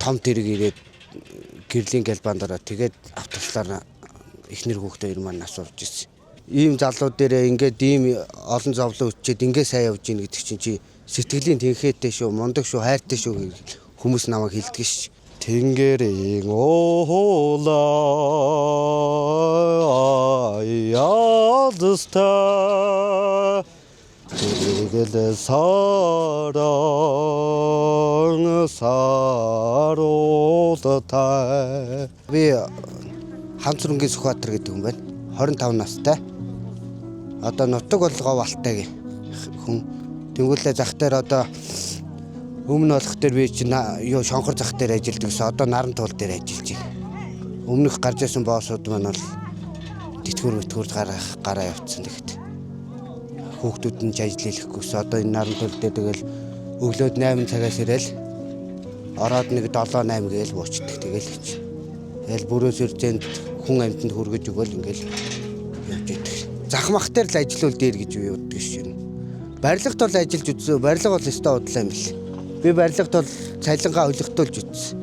том тэрэг ирээд гэрлийн гэлбандараа тэгээд автобуслаар эхнэр хүүхдээ хоёр маань асууж ирсэн. Ийм залуу дээрээ ингээд ийм олон зовлон өччихэд ингээд сайн явж ийн гэдэг чинь чи сэтгэлийн тэнхээтэй шүү, мундаг шүү, хайртай шүү гэж хүмүүс намайг хэлдэг ш. Тэнгэрийн уулаа яадста тэрэгэл саран саруултай. Би Хамсрынгийн Сүхбаатар гэдэг хүн байна. 25 настай. Одоо нутаг бол Говьалтай хүн. Тэнгүүлээ зах дээр одоо өмнө болох дээр би чинь шонхор зах дээр ажилладаг гэсэн одоо наран туул дээр ажиллаж байна. Өмнөх гарч ирсэн боссууд маань бол тэтгэр гараа явуулсан тэгэхэд хүүхдүүд нь ажил хийхгүйс одоо энэ наран туул дээр тэгэл өглөөд 8 цагаас ирээл ороод нэг 7-8 гээл буучдаг тэгэл гэж. Тэгэл бүрөөс үржэнд хүн амьтанд хүргэж өгөөл ингээл явж идэг. Захмах дээр л ажиллавал дээр гэж би боддог шин. Барилгад бол ажиллаж үзсэн. Барилга бол өстой удлаа юм бэл. Би барилгад бол цалингаа хөлөгтүүлж үзсэн.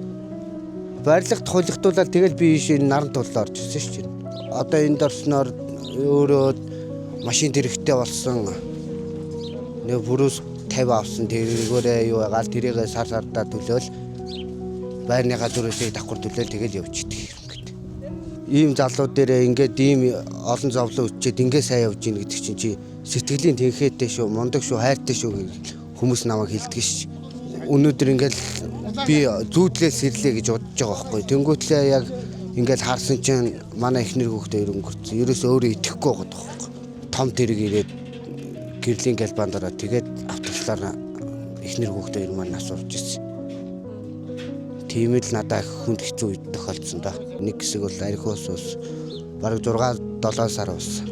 Барилгад хөлөгтүүлээд тэгэл би энэ наран тулд орж ирсэн шин. Одоо энд орсноор өөрөө машин тэрэгтэй болсон. Нэг бүрөөс 50 авсан тэргээрээ юу ягаал тэрийгээ сар-сардаа төлөөл байрны газруудыг давхар төлөөл тэгэл явж идэг. Ийм залуу дээрээ ингээд ийм олон зовлон өччихэд ингээд сайн явж ийн гэдэг чинь чи сэтгэлийн тэнхээтэй шүү, мундаг шүү, хайртай шүү гэж хүмүүс намайг хэлдэг ш. Өнөөдөр ингээд би зүүдлээс ирлээ гэж бодож байгаа байхгүй. Тэнгүүтлээ яг ингээд харсан чинь манай эхнэр хүүхдээ өнгөрцөн. Ерөөс өөрөө итгэхгүй байгаа байхгүй. Том тэрэг ирээд гэрлийн гэлбандараа тэгээд автобуслаар эхнэр хүүхдээ хоёр маань асууж ирсэн. Тийм л надад хүнд хэцүү үед тохиолдсон да. Нэг хэсэг бол архиус ус бараг 6-7 сар ус.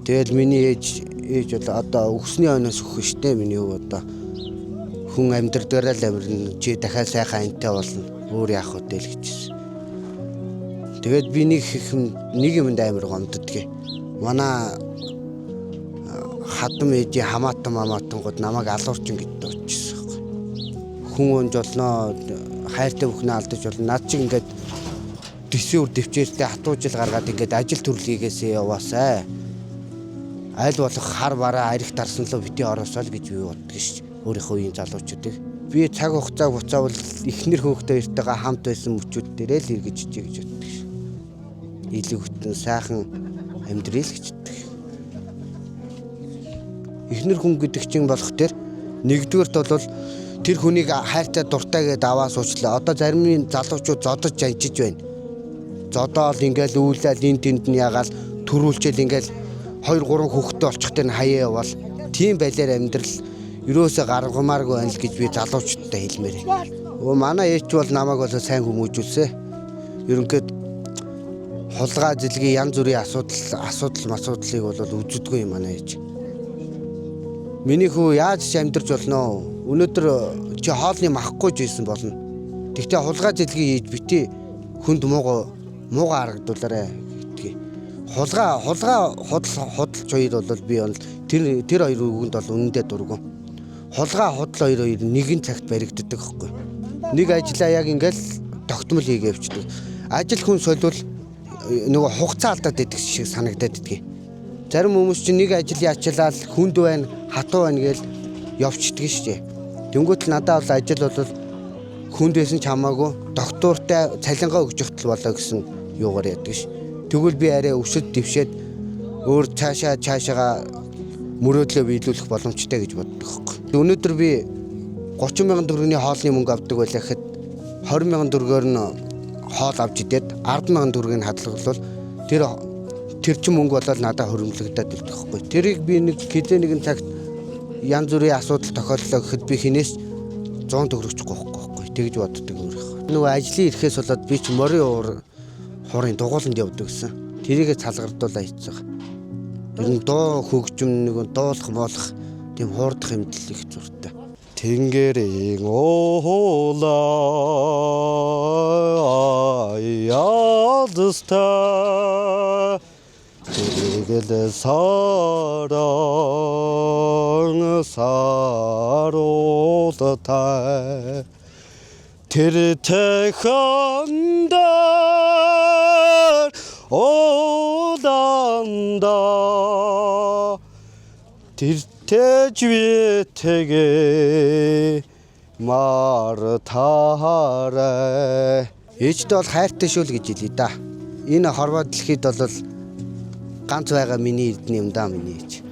Тэгэл миний ээж бол одоо өгсний хойноос өгөх штэ миний хүү одоо хүн амьдрдагаараа л амирна чи дахиад сайхан антай болно өөр яах вэ л гэжсэн. Тэгээд би нэг юмд амир гомддгийг. Манай хадам ээжи хамаатан мамаатангууд намайг алуурчин гэдээ очсон. Хүн жолноо хайртай бүхнээ алдаж болно. Над чиг ингээд төсөөр дэвчээртэй хатуу жил гаргаад ингээд ажил төрлийгээсээ яваасай. Айл болох хар бараа арих тарсанлуу бити ороосоо л гэж би боддог ш. Өөрийнхөө үеийн залуучуудыг. Би цаг хугацаа буцаавал эхнэр хүүхдтэйгээ хамт байсан мөчүүд дээрээ л эргэж ичээ гэж боддог ш. Илүү хөтөн сайхан амьдрал гэж боддог. Эхнэр хүн гэдэг чинь болох тэр нэгдүгээрт бол тэр хүнийг хайртай дуртай гэдээ аваа суучлаа. Одоо зарим залуучууд зодож жанчиж байна. Зодоол ингээл үүлээл энэ тэнд нь ягаал төрүүлчээл ингээл 2-3 хүүхэдтэй олчихтой нь хаяа явал тийм байлаар амьдрал ерөөсөө гаргамааргүй байна л гэж би залуучуудтай хэлмээр байна. Манай ээч бол намайг бол сайн хүмүүжүүлсэн. Ерөнхийд хулгай зэлгийн янз бүрийн асуудлыг бол үздэг юм манай ээж. Миний хүү яаж амьдарч болно? Өнөөдөр чи хоолны махгүй ч байсан болно. Тэгтээ хулгай зэлгийн хийж бити хүнд муугаа харагдуулаарэ гэдгийг. Хулгай худалч хоёр бол би тэр хоёр үгэнд бол үнэндээ дургу. Хулгай худал хоёр нэгэн цагт баригддаг хэвгүй. Нэг ажлаа яг ингээл тогтмол хийгээ явчихдаг. Ажил хүн солиул нөгөө хугацаа алдаад идэх шиг санагдаад идэх. Зарим хүмүүс чинь нэг ажил яачлал хүнд байна, хатуу байна гээл явчихдаг штеп. Тэнгүүт л надад бол ажил бол хүнд байсан ч хамаагүй доктортай цалингаа өгч өгтөл болоо гэсэн юугаар яддаг ш. Тэгвэл би арай өсөд дэвшээд өөр цаашаага мөрөөдлөө биелүүлэх боломжтой гэж боддог хөөх. Өнөөдөр би 30 мянган төгрөгийн хоолны мөнгө авдаг байлаа гэхэд 20 мянган төгрөгөөр нь хоол авч идээд 10 мянган төгрөгийг хадгалбал тэр чин мөнгө болоод надад хөрөмлөгдөд үлдэх хөхгүй. Тэрийг би нэгэн цагт янз бүрийн асуудал тохиоллоо гэхэд би хинээс 100 төгрөгчгүй байхгүй тэгж боддог өөрөө. Нөгөө ажлын ирэхээс болоод би ч морин хуурын дугууланд явдаг гэсэн. Тэрийгэ цалгардуулаа хийцээ. Ер нь дуу хөгжим нэг дуулах болох тийм хуурдах хэмтэл их зуртай. Тэнгэрийн уулаа яадста тэрэгэл саран саруултай Тэр тэхэндар улаанда тэр тэжвэтэгэ мартаарай. Ээжтэй бол хайртай шүү л гэж хэлээ да. Энэ хорвоо дэлхийд бол ганц байгаа миний эрдэнэ юм да миний ээж.